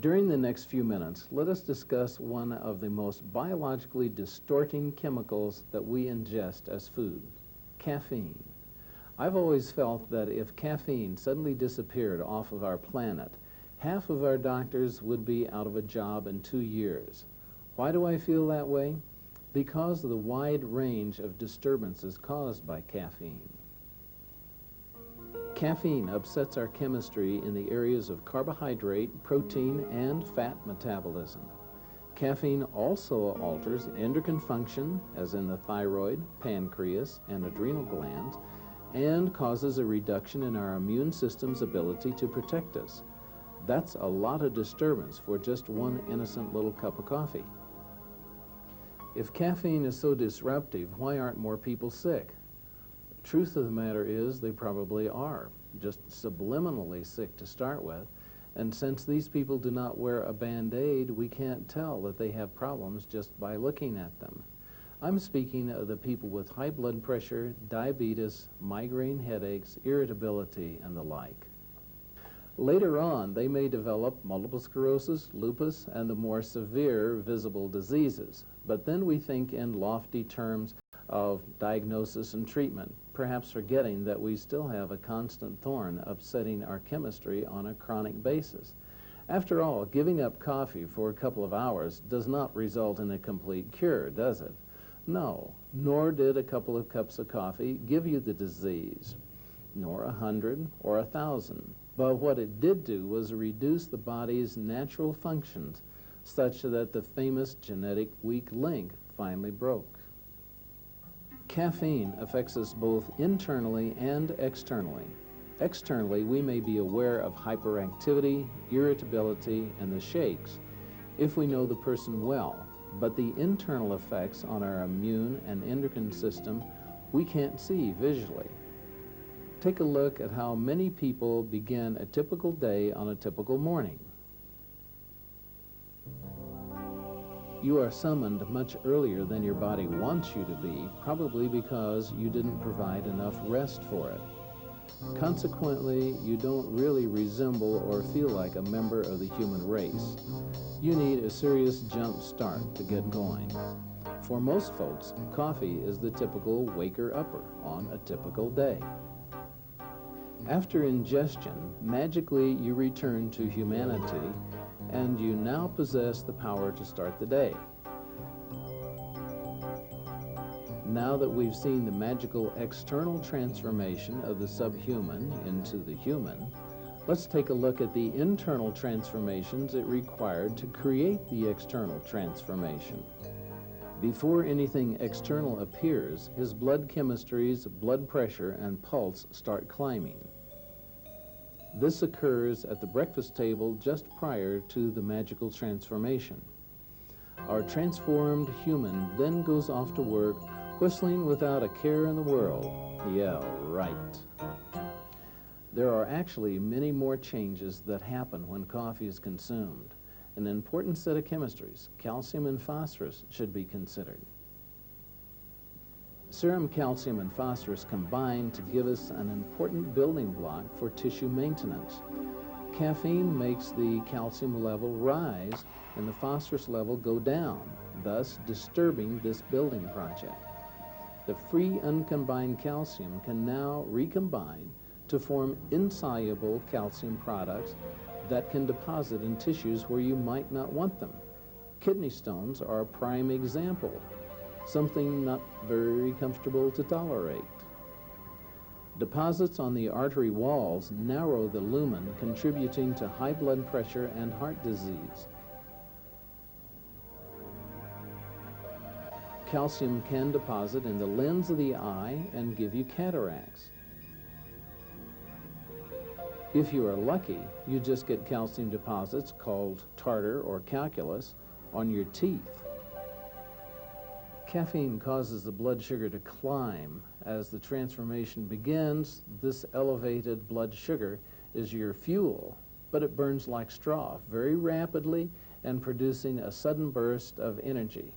During the next few minutes, let us discuss one of the most biologically distorting chemicals that we ingest as food, caffeine. I've always felt that if caffeine suddenly disappeared off of our planet, half of our doctors would be out of a job in 2 years. Why do I feel that way? Because of the wide range of disturbances caused by caffeine. Caffeine upsets our chemistry in the areas of carbohydrate, protein, and fat metabolism. Caffeine also alters endocrine function, as in the thyroid, pancreas, and adrenal glands, and causes a reduction in our immune system's ability to protect us. That's a lot of disturbance for just one innocent little cup of coffee. If caffeine is so disruptive, why aren't more people sick? The truth of the matter is they probably are, just subliminally sick to start with, and since these people do not wear a Band-Aid, we can't tell that they have problems just by looking at them. I'm speaking of the people with high blood pressure, diabetes, migraine headaches, irritability, and the like. Later on, they may develop multiple sclerosis, lupus, and the more severe visible diseases. But then we think in lofty terms of diagnosis and treatment, perhaps forgetting that we still have a constant thorn upsetting our chemistry on a chronic basis. After all, giving up coffee for a couple of hours does not result in a complete cure, does it? No, nor did a couple of cups of coffee give you the disease, nor 100 or 1,000. But what it did do was reduce the body's natural functions such that the famous genetic weak link finally broke. Caffeine affects us both internally and externally. Externally, we may be aware of hyperactivity, irritability, and the shakes if we know the person well, but the internal effects on our immune and endocrine system we can't see visually. Take a look at how many people begin a typical day on a typical morning. You are summoned much earlier than your body wants you to be, probably because you didn't provide enough rest for it. Consequently, you don't really resemble or feel like a member of the human race. You need a serious jump start to get going. For most folks, coffee is the typical waker-upper on a typical day. After ingestion, magically you return to humanity, and you now possess the power to start the day. Now that we've seen the magical external transformation of the subhuman into the human, let's take a look at the internal transformations it required to create the external transformation. Before anything external appears, his blood chemistries, blood pressure, and pulse start climbing. This occurs at the breakfast table just prior to the magical transformation. Our transformed human then goes off to work, whistling without a care in the world. Yeah, right. There are actually many more changes that happen when coffee is consumed. An important set of chemistries, calcium and phosphorus, should be considered. Serum calcium and phosphorus combine to give us an important building block for tissue maintenance. Caffeine makes the calcium level rise and the phosphorus level go down, thus disturbing this building project. The free uncombined calcium can now recombine to form insoluble calcium products that can deposit in tissues where you might not want them. Kidney stones are a prime example, something not very comfortable to tolerate. Deposits on the artery walls narrow the lumen, contributing to high blood pressure and heart disease. Calcium can deposit in the lens of the eye and give you cataracts. If you are lucky, you just get calcium deposits called tartar or calculus on your teeth. Caffeine causes the blood sugar to climb. As the transformation begins, this elevated blood sugar is your fuel, but it burns like straw very rapidly and producing a sudden burst of energy.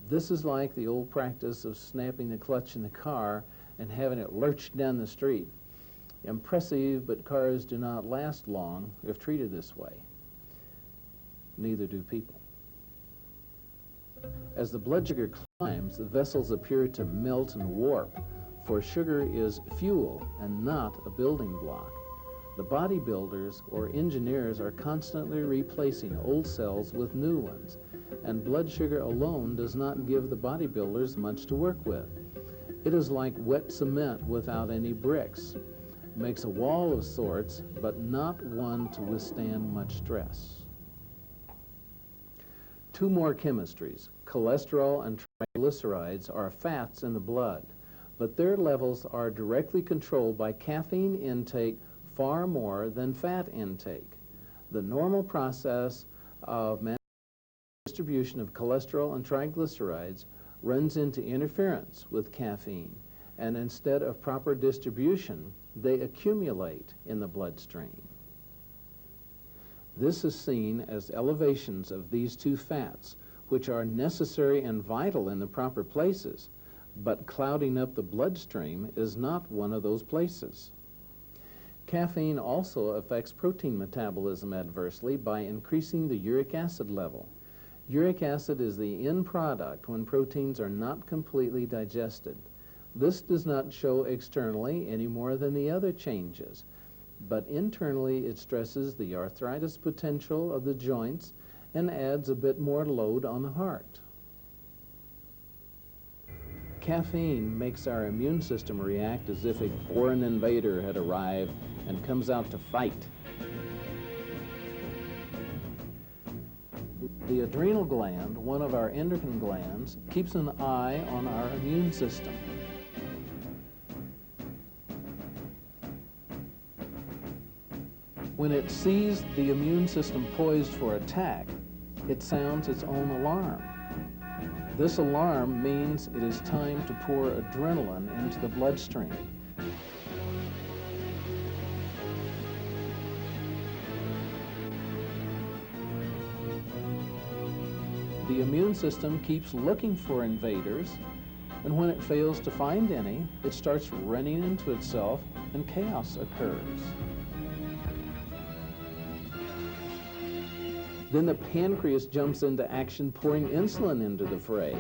This is like the old practice of snapping the clutch in the car and having it lurch down the street. Impressive, but cars do not last long if treated this way. Neither do people. As the blood sugar climbs, the vessels appear to melt and warp, for sugar is fuel and not a building block. The bodybuilders or engineers are constantly replacing old cells with new ones, and blood sugar alone does not give the bodybuilders much to work with. It is like wet cement without any bricks. It makes a wall of sorts, but not one to withstand much stress. Two more chemistries, cholesterol and triglycerides, are fats in the blood, but their levels are directly controlled by caffeine intake far more than fat intake. The normal process of distribution of cholesterol and triglycerides runs into interference with caffeine, and instead of proper distribution, they accumulate in the bloodstream. This is seen as elevations of these two fats, which are necessary and vital in the proper places, but clouding up the bloodstream is not one of those places. Caffeine also affects protein metabolism adversely by increasing the uric acid level. Uric acid is the end product when proteins are not completely digested. This does not show externally any more than the other changes, but internally it stresses the arthritis potential of the joints and adds a bit more load on the heart. Caffeine makes our immune system react as if a foreign invader had arrived and comes out to fight. The adrenal gland, one of our endocrine glands, keeps an eye on our immune system. When it sees the immune system poised for attack, it sounds its own alarm. This alarm means it is time to pour adrenaline into the bloodstream. The immune system keeps looking for invaders, and when it fails to find any, it starts running into itself and chaos occurs. Then the pancreas jumps into action, pouring insulin into the fray.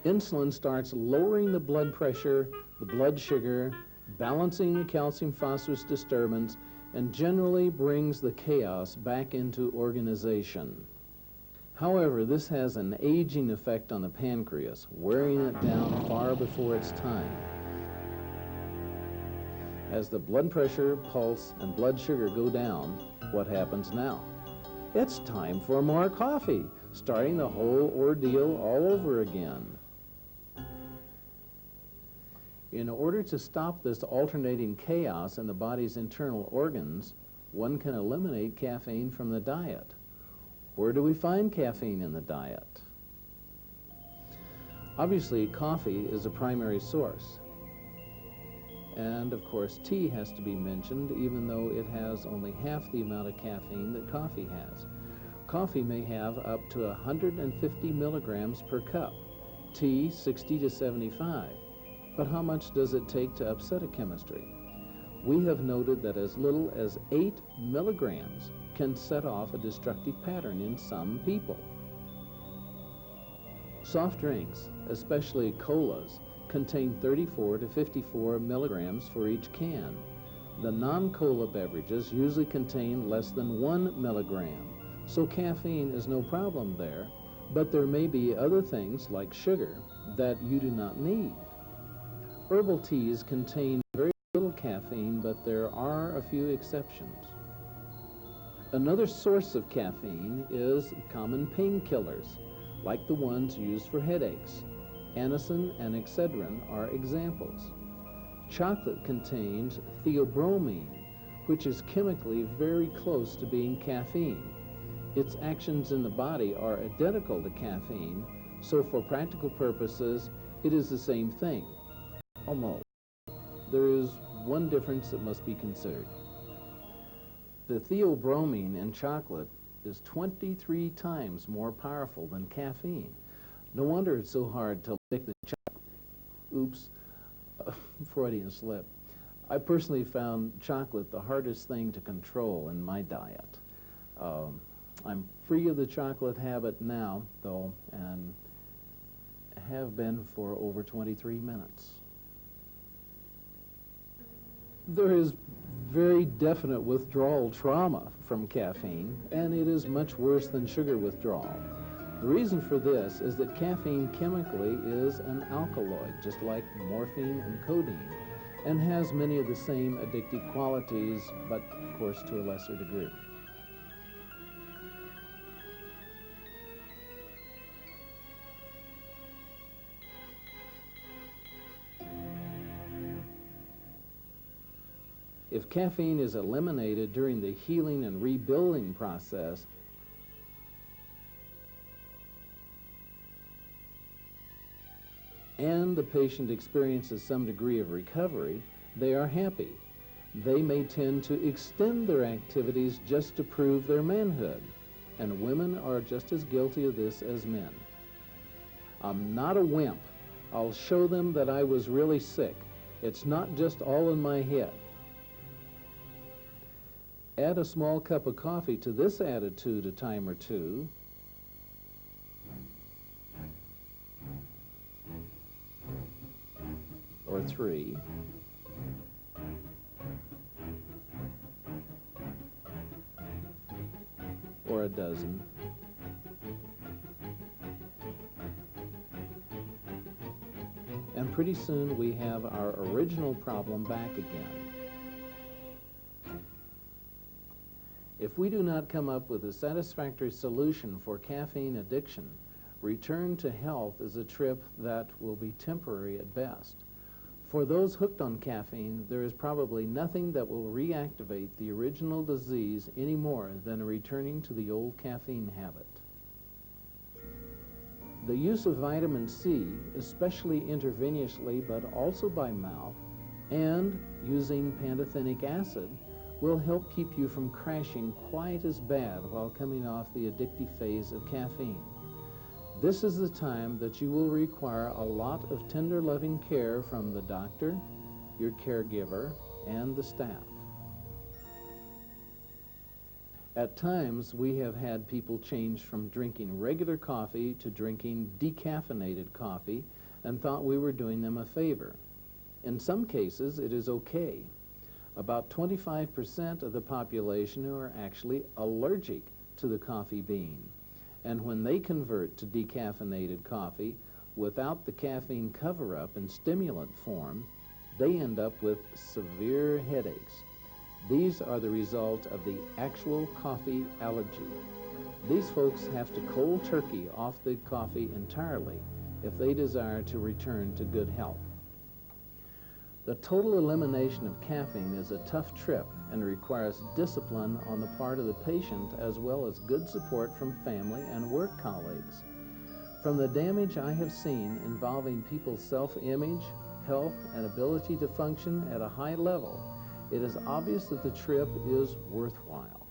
Insulin starts lowering the blood pressure, the blood sugar, balancing the calcium-phosphorus disturbance, and generally brings the chaos back into organization. However, this has an aging effect on the pancreas, wearing it down far before its time. As the blood pressure, pulse, and blood sugar go down, what happens now? It's time for more coffee, starting the whole ordeal all over again. In order to stop this alternating chaos in the body's internal organs, one can eliminate caffeine from the diet. Where do we find caffeine in the diet? Obviously, coffee is a primary source. And of course, tea has to be mentioned, even though it has only half the amount of caffeine that coffee has. Coffee may have up to 150 milligrams per cup, tea 60 to 75. But how much does it take to upset a chemistry? We have noted that as little as 8 milligrams can set off a destructive pattern in some people. Soft drinks, especially colas, contain 34 to 54 milligrams for each can. The non-cola beverages usually contain less than 1 milligram, so caffeine is no problem there, but there may be other things like sugar that you do not need. Herbal teas contain very little caffeine, but there are a few exceptions. Another source of caffeine is common painkillers, like the ones used for headaches. Anisin and Excedrin are examples. Chocolate contains theobromine, which is chemically very close to being caffeine. Its actions in the body are identical to caffeine, so for practical purposes, it is the same thing. Almost. There is one difference that must be considered. The theobromine in chocolate is 23 times more powerful than caffeine. No wonder it's so hard to lick the chocolate. Oops, Freudian slip. I personally found chocolate the hardest thing to control in my diet. I'm free of the chocolate habit now, though, and have been for over 23 minutes. There is very definite withdrawal trauma from caffeine, and it is much worse than sugar withdrawal. The reason for this is that caffeine chemically is an alkaloid, just like morphine and codeine, and has many of the same addictive qualities, but of course to a lesser degree. If caffeine is eliminated during the healing and rebuilding process, and the patient experiences some degree of recovery, they are happy. They may tend to extend their activities just to prove their manhood, and women are just as guilty of this as men. I'm not a wimp. I'll show them that I was really sick. It's not just all in my head. Add a small cup of coffee to this attitude a time or two, or 3, or a dozen, and pretty soon we have our original problem back again. If we do not come up with a satisfactory solution for caffeine addiction, return to health is a trip that will be temporary at best. For those hooked on caffeine, there is probably nothing that will reactivate the original disease any more than returning to the old caffeine habit. The use of vitamin C, especially intravenously but also by mouth, and using pantothenic acid, will help keep you from crashing quite as bad while coming off the addictive phase of caffeine. This is the time that you will require a lot of tender, loving care from the doctor, your caregiver, and the staff. At times, we have had people change from drinking regular coffee to drinking decaffeinated coffee and thought we were doing them a favor. In some cases, it is okay. About 25% of the population are actually allergic to the coffee bean. And when they convert to decaffeinated coffee without the caffeine cover-up in stimulant form, they end up with severe headaches. These are the result of the actual coffee allergy. These folks have to cold turkey off the coffee entirely if they desire to return to good health. The total elimination of caffeine is a tough trip and requires discipline on the part of the patient as well as good support from family and work colleagues. From the damage I have seen involving people's self-image, health, and ability to function at a high level, it is obvious that the trip is worthwhile.